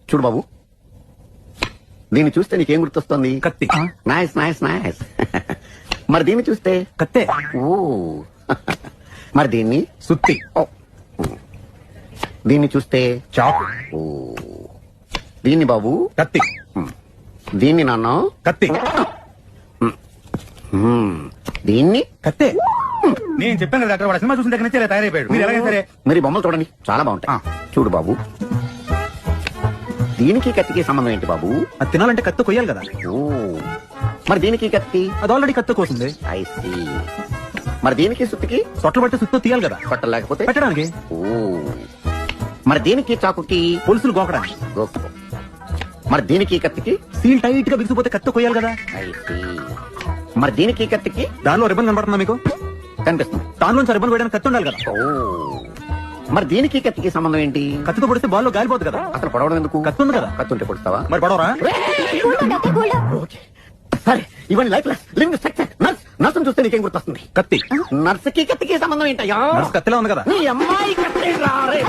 చూడు బాబు, దీన్ని చూస్తే నీకేం గుర్తొస్తుంది? కత్తి. Nice nice nice. మరి దీన్ని చూస్తే? కత్తే. ఓ. మరి దీన్ని? సుత్తి. ఓ. దీన్ని చూస్తే? చాకు. ఓ. దీన్ని బాబు? కత్తి. దీన్ని నాన్న? కత్తి. దీన్ని? కత్తే. నేను చెప్పాను కదా డాక్టర్, వాడు సినిమా చూసిన దగ్గర నుంచి ఇలా తయారైపోయాడు. మీరు ఎలాగైనా సరే మరి బొమ్మలు చూడండి, చాలా బాగుంటాయి. చూడు బాబు, దీనికి కత్తికి సంబంధం ఏంటి బాబు? అది తినాలంటే కత్తి కొయ్యాలి కదా. ఓ. మరి దీనికి కత్తి? అది ఆల్రెడీ కత్తి కోసింది. I see. మరి దీనికి సుత్తికి? తొట్టలు పట్టి సుత్తో తీయాలి కదా పట్టలేకపోతే పెట్టడానికి. ఓ. మరి దీనికి చాకుకి? పులుసులు గోకడానికి. గోకు. మరి దీనికి కత్తికి? సీల్ టైట్ గా బిగిసిపోతే కత్తి కొయ్యాలి కదా. I see. మరి దీనికి కత్తికి? దానిలో రిబ్బన్ కనబడుతుందా మీకు? కనిపిస్తుంది. దానిలోంచి రిబ్బన్ వేయడానికి కత్తి ఉండాలి కదా. ఓ. మరి దీనికి కత్తికి సంబంధం ఏంటి? కత్తితో పొడిస్తే బాల్లో గాలిపోతుంది కదా. అసలు పొడవడం ఎందుకు? కత్తి ఉంది కదా. కత్తి ఉంటే పొడుస్తావా? మరి పడవరా? ఓకే. సరే, ఇవన్నీ లైఫ్ లివింగ్ స్ట్రక్చర్. నర్సును చూస్తే నీకేం గుర్తొస్తుంది? కత్తి. నర్సుకి కత్తికి సంబంధం ఏంటయ్యా? నర్సు కత్తిలా ఉంది కదా. నీ అమ్మాయి కత్తి రా రే.